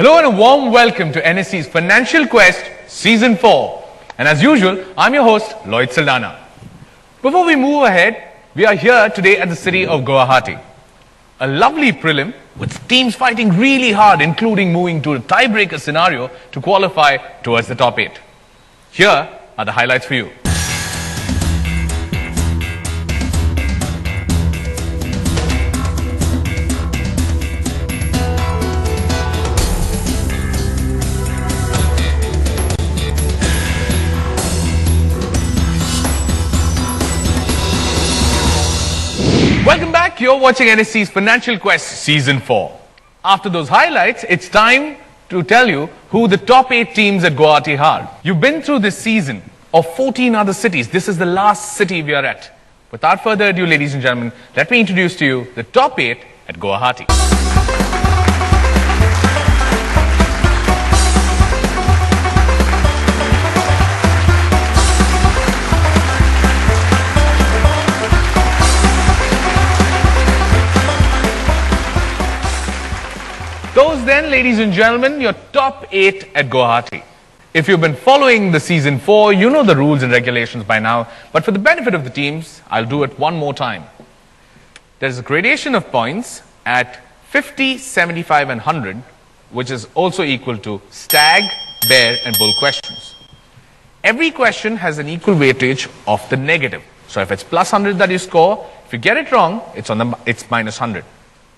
Hello and a warm welcome to NSE's Financial Quest Season 4. And as usual, I'm your host, Lloyd Saldana. Before we move ahead, we are here today at the city of Guwahati. A lovely prelim with teams fighting really hard, including moving to a tiebreaker scenario to qualify towards the top 8. Here are the highlights for you. Welcome back. You're watching NSE's Financial Quest Season 4. After those highlights, it's time to tell you who the top 8 teams at Guwahati are. You've been through this season of 14 other cities. This is the last city we are at. Without further ado, ladies and gentlemen, let me introduce to you the top 8 at Guwahati. Those then, ladies and gentlemen, your top 8 at Guwahati. If you've been following the Season 4, you know the rules and regulations by now. But for the benefit of the teams, I'll do it one more time. There's a gradation of points at 50, 75 and 100, which is also equal to stag, bear and bull questions. Every question has an equal weightage of the negative. So if it's plus 100 that you score, if you get it wrong, it's minus 100.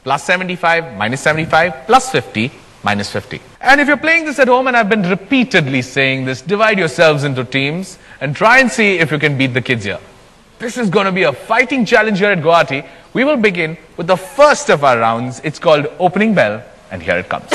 Plus 75, minus 75, plus 50, minus 50. And if you're playing this at home, and I've been repeatedly saying this, divide yourselves into teams and try and see if you can beat the kids here. This is going to be a fighting challenge here at Guwahati. We will begin with the first of our rounds. It's called Opening Bell, and here it comes.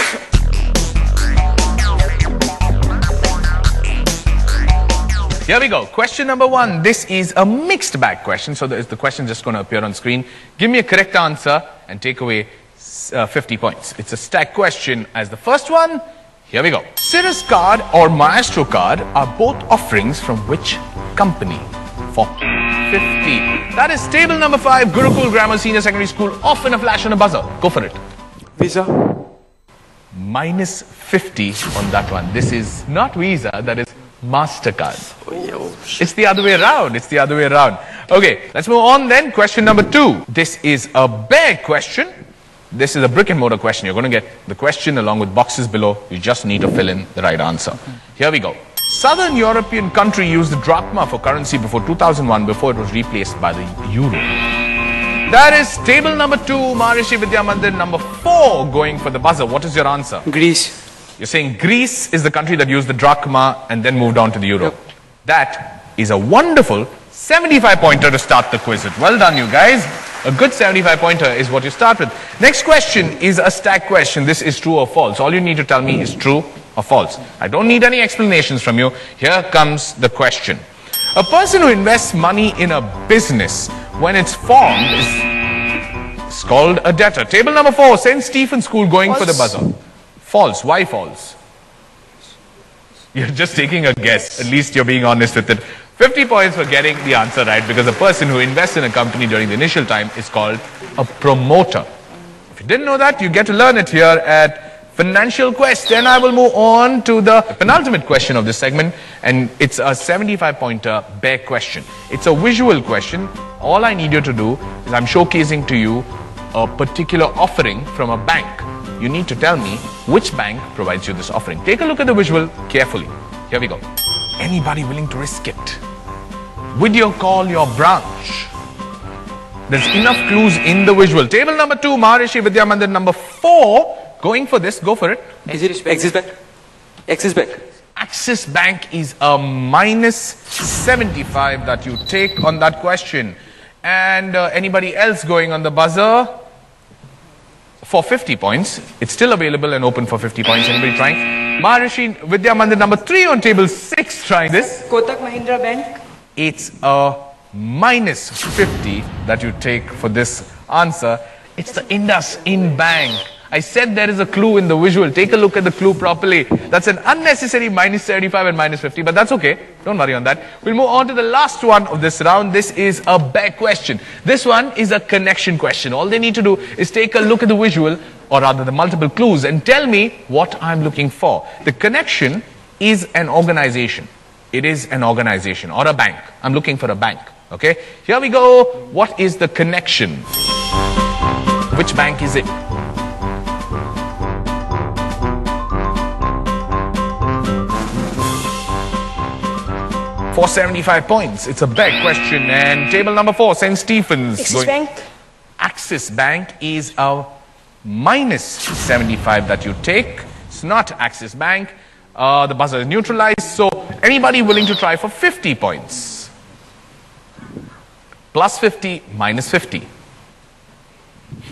Here we go. Question number 1. This is a mixed bag question, so the question just going to appear on screen. Give me a correct answer and take away 50 points. It's a stack question as the first one. Here we go. Cirrus card or Maestro card are both offerings from which company? For 50. That is table number 5, Gurukul Grammar Senior Secondary School, off in a flash on a buzzer. Go for it. Visa. Minus 50 on that one. This is not Visa, that is MasterCard. It's the other way around. It's the other way around. Okay, let's move on then. Question number 2. This is a bear question. This is a brick and mortar question. You're going to get the question along with boxes below. You just need to fill in the right answer. Here we go. Southern European country used the drachma for currency before 2001, before it was replaced by the euro. That is table number 2, Maharishi Vidya Mandir. Number 4, going for the buzzer. What is your answer? Greece. You're saying Greece is the country that used the drachma and then moved on to the euro. Yep. That is a wonderful 75-pointer to start the quiz with. Well done, you guys. A good 75-pointer is what you start with. Next question is a stack question. This is true or false. All you need to tell me is true or false. I don't need any explanations from you. Here comes the question. A person who invests money in a business when it's formed is called a debtor. Table number 4, St. Stephen's School, going for the buzzer. False. Why false? You're just taking a guess. At least you're being honest with it. 50 points for getting the answer right, because a person who invests in a company during the initial time is called a promoter. If you didn't know that, you get to learn it here at Financial Quest. Then I will move on to the penultimate question of this segment, and it's a 75-pointer bear question. It's a visual question. All I need you to do is I'm showcasing to you a particular offering from a bank. You need to tell me which bank provides you this offering. Take a look at the visual carefully. Here we go. Anybody willing to risk it? Video call your branch. There's enough clues in the visual. Table number 2, Maharishi Vidya Mandir. Number 4, going for this. Go for it. Axis Bank. Axis Bank. Axis Bank is a minus 75 that you take on that question. And anybody else going on the buzzer? For 50 points. It's still available and open for 50 points. Anybody trying? Maharishi Vidya Mandir. Number 3 on table 6 trying this. Kotak Mahindra Bank. It's a minus 50 that you take for this answer. It's the IndusInd Bank. I said there is a clue in the visual. Take a look at the clue properly. That's an unnecessary minus 75 and minus 50, but that's okay. Don't worry on that. We'll move on to the last one of this round. This is a back question. This one is a connection question. All they need to do is take a look at the visual, or rather the multiple clues, and tell me what I'm looking for. The connection is an organization. It is an organization or a bank. I'm looking for a bank. Okay, here we go. What is the connection? Which bank is it? $475 points. It's a big question. And table number 4, St. Stephen's. Axis Bank. Axis Bank is a minus 75 that you take. It's not Axis Bank. The buzzer is neutralized. So anybody willing to try for 50 points? Plus 50, minus 50.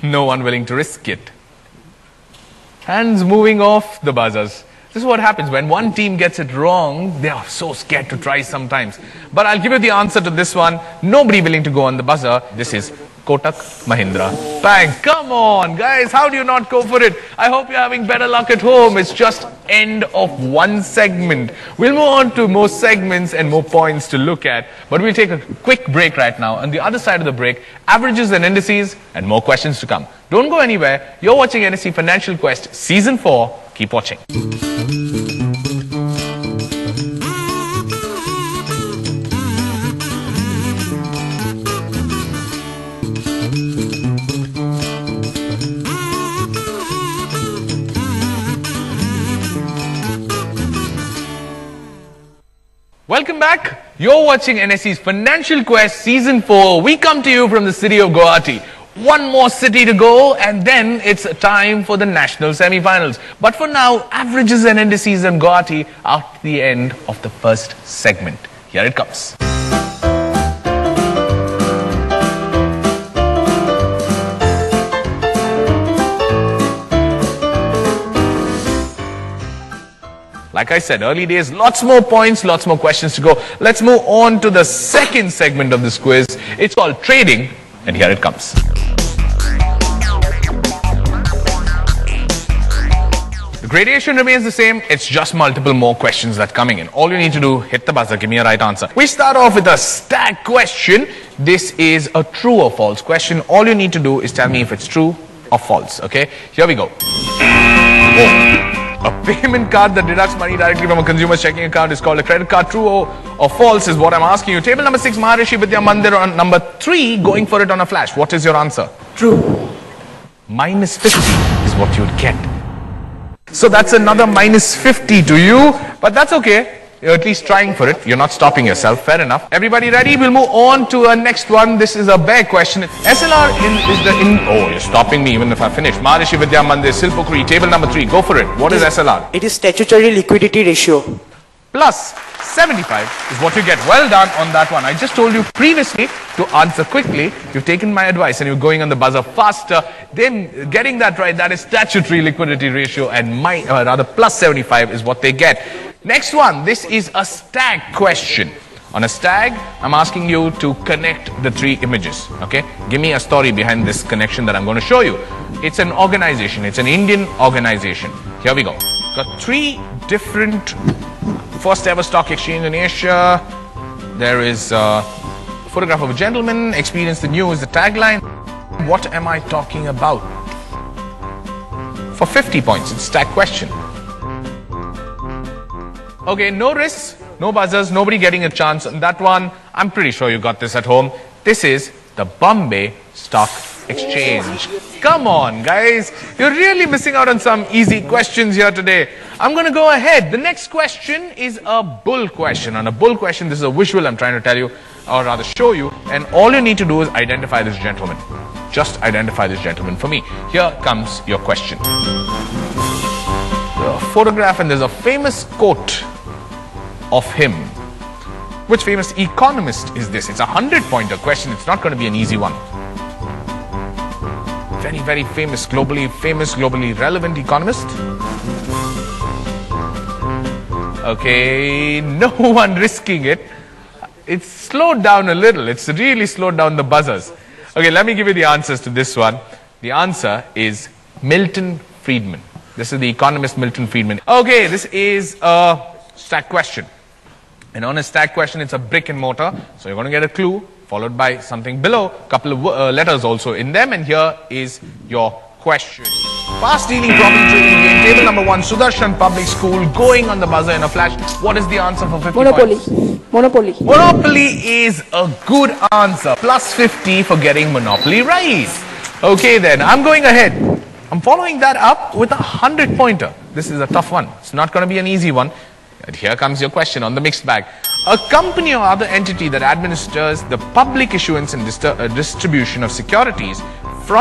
No one willing to risk it. Hands moving off the buzzers. This is what happens when one team gets it wrong. They are so scared to try sometimes. But I'll give you the answer to this one. Nobody willing to go on the buzzer. This is Kotak Mahindra Bank. Come on, guys. How do you not go for it? I hope you're having better luck at home. It's just end of one segment. We'll move on to more segments and more points to look at. But we'll take a quick break right now. On the other side of the break, averages and indices and more questions to come. Don't go anywhere. You're watching NSE Financial Quest Season 4. Keep watching. Welcome back. You're watching NSE's Financial Quest Season 4. We come to you from the city of Guwahati. One more city to go, and then it's time for the national semi-finals. But for now, averages and indices in Guwahati are at the end of the first segment. Here it comes. Like I said, early days, lots more points, lots more questions to go. Let's move on to the second segment of this quiz. It's called trading, and here it comes. The gradation remains the same. It's just multiple more questions that are coming in. All you need to do, hit the buzzer, give me a right answer. We start off with a stack question. This is a true or false question. All you need to do is tell me if it's true or false. Okay, here we go. Oh. A payment card that deducts money directly from a consumer's checking account is called a credit card. True or false is what I'm asking you. Table number 6, Maharishi Vidya Mandir on number 3, going for it on a flash. What is your answer? True. Minus 50 is what you'd get. So that's another minus 50 to you, but that's okay. You're at least trying for it. You're not stopping yourself. Fair enough. Everybody ready? We'll move on to a next one. This is a bear question. SLR is the Oh, you're stopping me even if I finish. Maharishi Vidya Mandir, Silpokuri, table number 3. Go for it. What is SLR? It is statutory liquidity ratio. Plus 75 is what you get. Well done on that one. I just told you previously to answer quickly. You've taken my advice and you're going on the buzzer faster. Then getting that right, that is statutory liquidity ratio, and rather plus 75 is what they get. Next one, this is a stag question. On a stag, I'm asking you to connect the 3 images. Okay, give me a story behind this connection that I'm going to show you. It's an organization. It's an Indian organization. Here we go. Got 3 different first ever stock exchange in Asia. There is a photograph of a gentleman. Experience the new is the tagline. What am I talking about? For 50 points, it's a stag question. Okay, no risks, no buzzers, nobody getting a chance on that one. I'm pretty sure you got this at home. This is the Bombay Stock Exchange. Come on, guys. You're really missing out on some easy questions here today. I'm going to go ahead. The next question is a bull question. On a bull question, this is a visual I'm trying to tell you, or rather show you. And all you need to do is identify this gentleman. Just identify this gentleman for me. Here comes your question. A photograph, and there's a famous quote of him. Which famous economist is this? It's a 100-pointer question. It's not going to be an easy one. Very, very famous, globally relevant economist. Okay, no one risking it. It's slowed down a little. It's really slowed down the buzzers. Okay, let me give you the answers to this one. The answer is Milton Friedman. This is the economist Milton Friedman. Okay, this is a stack question. And on a stack question, it's a brick and mortar. So you're going to get a clue, followed by something below, a couple of letters also in them. And here is your question. Fast dealing property trading game. Table number 1, Sudarshan Public School. Going on the buzzer in a flash. What is the answer for 50 Monopoly. points? Monopoly. Monopoly is a good answer. Plus 50 for getting Monopoly right. Okay then, I'm going ahead. I'm following that up with a 100-pointer. This is a tough one. It's not going to be an easy one. And here comes your question on the mixed bag. A company or other entity that administers the public issuance and distribution of securities for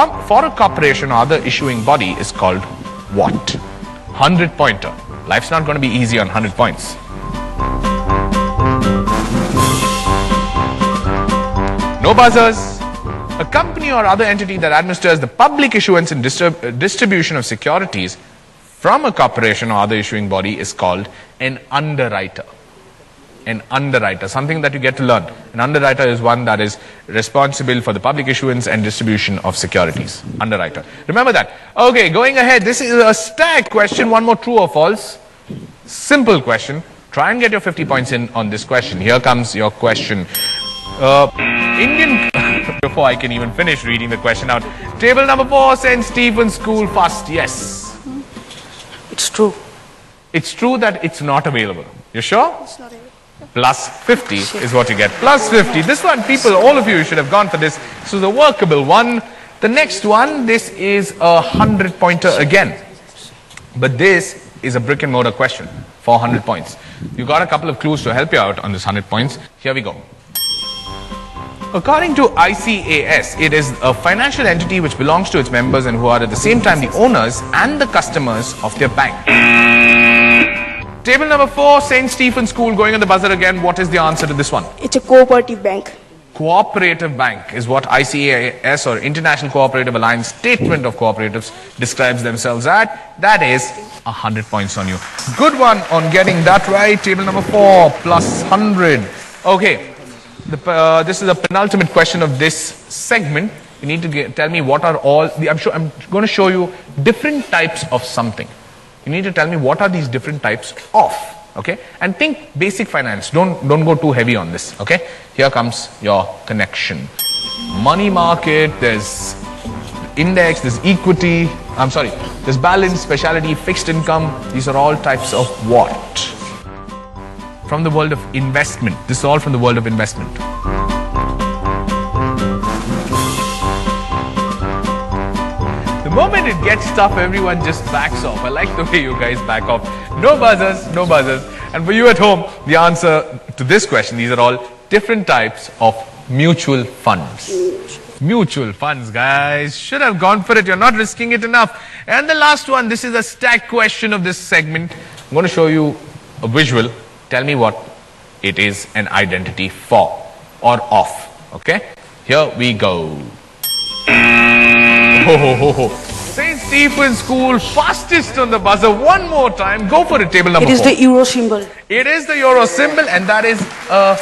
a corporation or other issuing body is called what? 100-pointer. Life's not going to be easy on 100 points. No buzzers. A company or other entity that administers the public issuance and distribution of securities from a corporation or other issuing body is called an underwriter. An underwriter, something that you get to learn. An underwriter is one that is responsible for the public issuance and distribution of securities. Underwriter. Remember that. Okay, going ahead. This is a stack question. One more, true or false. Simple question. Try and get your 50 points in on this question. Here comes your question. Before I can even finish reading the question out. Table number 4, St. Stephen's School fast. Yes. It's true. It's true that it's not available. You sure? It's not available. Plus 50 is what you get. Plus 50. This one, people, all of you should have gone for this. This is a workable one. The next one, this is a 100-pointer again. But this is a brick and mortar question. 400 points. You got a couple of clues to help you out on this 100 points. Here we go. According to ICAS, it is a financial entity which belongs to its members and who are at the same time the owners and the customers of their bank. Table number 4, St. Stephen's School, going on the buzzer again. What is the answer to this one? It's a cooperative bank. Cooperative bank is what ICAS or International Cooperative Alliance Statement of Cooperatives describes themselves at. That is 100 points on you. Good one on getting that right. Table number 4 plus 100. Okay. This is a penultimate question of this segment. You need to tell me what are all I'm going to show you different types of something. You need to tell me what are these different types of. Okay, and think basic finance. Don't go too heavy on this. Okay, here comes your connection. Money market. There's index. There's equity. There's balance, specialty, fixed income. These are all types of what? From the world of investment. This is all from the world of investment. The moment it gets tough, everyone just backs off. I like the way you guys back off. No buzzers, no buzzers. And for you at home, the answer to this question, these are all different types of mutual funds. Mutual funds, guys. Should have gone for it. You're not risking it enough. And the last one, this is a stack question of this segment. I'm going to show you a visual. Tell me what it is an identity for or of. Okay? Here we go. St. Stephen's School, fastest on the buzzer. One more time. Go for it, table number 4. It is the euro symbol. It is the euro symbol, and that is a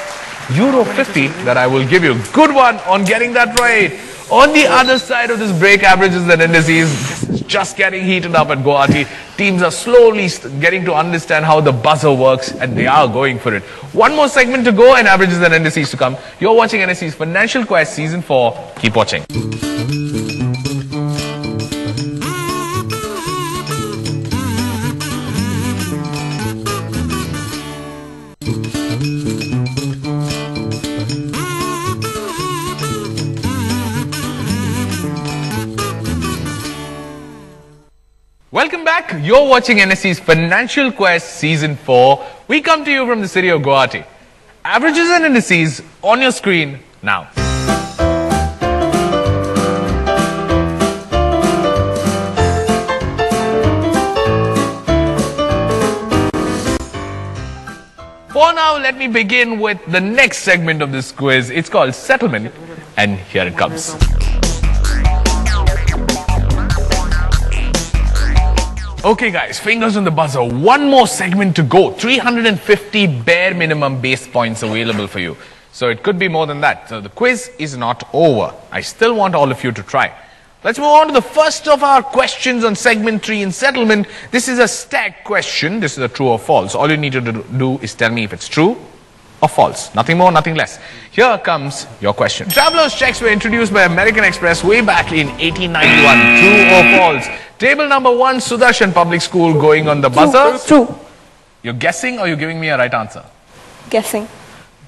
euro 50 that I will give you. Good one on getting that right. On the other side of this break, averages and indices, this is just getting heated up at Guwahati. Teams are slowly getting to understand how the buzzer works, and they are going for it. One more segment to go and averages and indices to come. You're watching NSE's Financial Quest Season 4. Keep watching. Welcome back. You're watching NSE's Financial Quest Season 4. We come to you from the city of Guwahati. Averages and indices on your screen now. For now, let me begin with the next segment of this quiz. It's called Settlement, and here it comes. Okay guys, fingers on the buzzer. One more segment to go. 350 bare minimum base points available for you. So it could be more than that. So the quiz is not over. I still want all of you to try. Let's move on to the first of our questions on segment 3 in settlement. This is a stack question. This is a true or false. All you need to do is tell me if it's true or false. Nothing more, nothing less. Here comes your question. Traveler's checks were introduced by American Express way back in 1891. True or false? Table number 1, Sudarshan Public School, going on the buzzer. True. You're guessing or you're giving me a right answer? Guessing.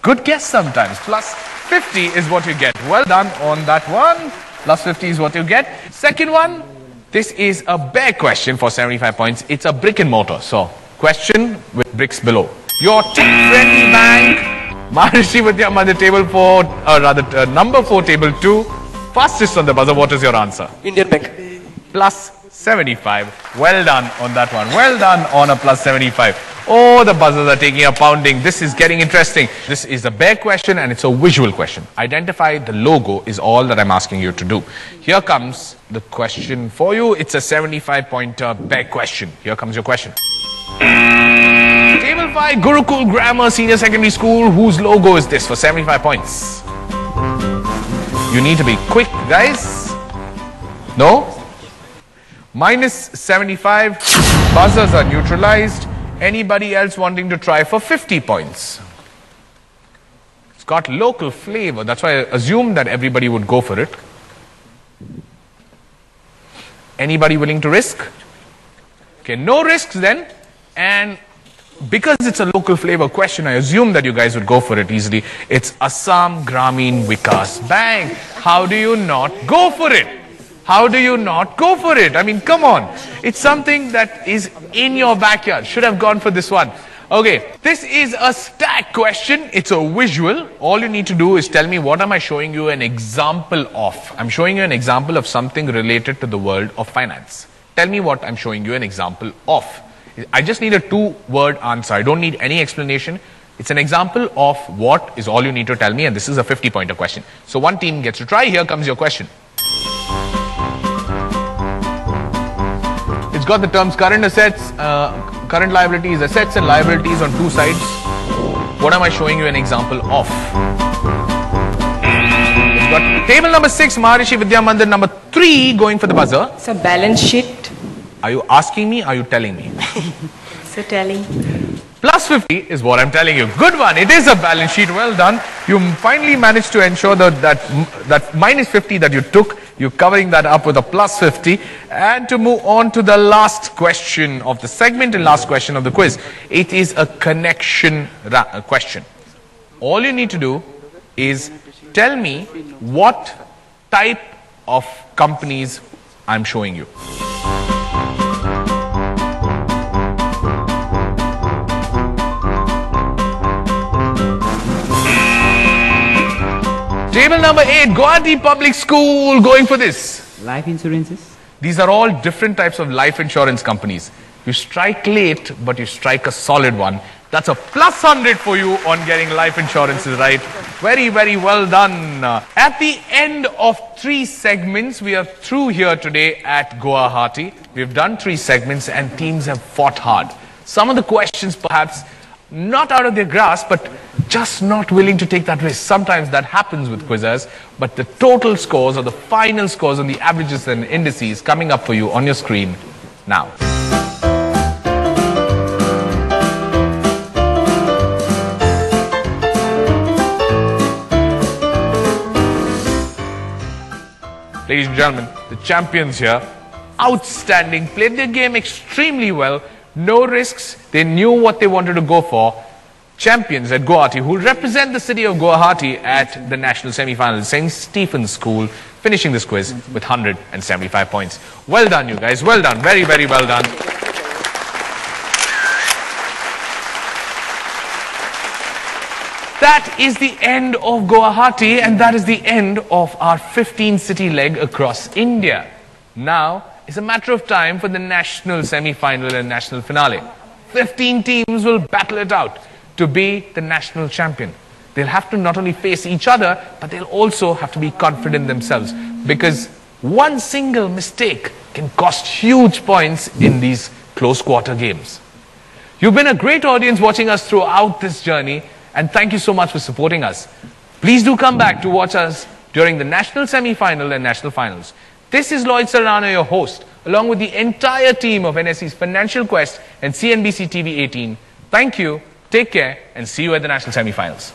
Good guess sometimes. Plus 50 is what you get. Well done on that one. Plus 50 is what you get. Second one, this is a bare question for 75 points. It's a brick and mortar. So, question with bricks below. Your tech-friendly bank, Maharishi Vidya table 4, or rather number 4, table 2. Fastest on the buzzer, what is your answer? Indian Bank. Plus 75. Well done on that one. Well done on a plus 75. Oh, the buzzers are taking a pounding. This is getting interesting. This is a bare question and it's a visual question. Identify the logo is all that I'm asking you to do. Here comes the question for you. It's a 75-pointer bare question. Here comes your question. Table 5, Gurukul Grammar Senior Secondary School. Whose logo is this for 75 points? You need to be quick, guys. No? Minus 75. Buzzers are neutralized. Anybody else wanting to try for 50 points? It's got local flavor. That's why I assumed that everybody would go for it. Anybody willing to risk? Okay, no risks then. And because it's a local flavor question, I assume that you guys would go for it easily. It's Assam Gramin Vikas Bank. How do you not go for it? How do you not go for it? I mean, come on. It's something that is in your backyard. Should have gone for this one. Okay, this is a stack question. It's a visual. All you need to do is tell me what am I showing you an example of. I'm showing you an example of something related to the world of finance. Tell me what I'm showing you an example of. I just need a 2-word answer. I don't need any explanation. It's an example of what is all you need to tell me, and this is a 50-pointer question. So one team gets to try. Here comes your question. It's got the terms current assets, current liabilities, assets and liabilities on 2 sides. What am I showing you an example of? It's got table number 6, Maharishi Vidya Mandir number 3, going for the buzzer. It's a balance sheet. Are you asking me? Are you telling me? So telling. Plus 50 is what I'm telling you. Good one. It is a balance sheet. Well done. You finally managed to ensure that minus 50 that you took, you're covering that up with a plus 50. And to move on to the last question of the segment and last question of the quiz. It is a connection question. All you need to do is tell me what type of companies I'm showing you. Table number 8, Guwahati Public School, going for this. Life insurances? These are all different types of life insurance companies. You strike late, but you strike a solid one. That's a plus 100 for you on getting life insurances right. Very, very well done. At the end of 3 segments, we are through here today at Guwahati. We've done 3 segments and teams have fought hard. Some of the questions perhaps not out of their grasp, but just not willing to take that risk. Sometimes that happens with quizzers, but the total scores or the final scores on the averages and indices coming up for you on your screen now. Ladies and gentlemen, the champions here, outstanding, played their game extremely well. No risks, they knew what they wanted to go for. Champions at Guwahati, who will represent the city of Guwahati at the national semi-final, St. Stephen's School, finishing this quiz with 175 points. Well done, you guys. Well done. Very, very well done. That is the end of Guwahati, and that is the end of our 15-city leg across India. Now, it's a matter of time for the national semi-final and national finale. 15 teams will battle it out to be the national champion. They'll have to not only face each other, but they'll also have to be confident themselves, because one single mistake can cost huge points in these close quarter games. You've been a great audience watching us throughout this journey, and thank you so much for supporting us. Please do come back to watch us during the national semi-final and national finals. This is Lloyd Serrano, your host, along with the entire team of NSE's Financial Quest and CNBC TV 18. Thank you, take care, and see you at the national semi-finals.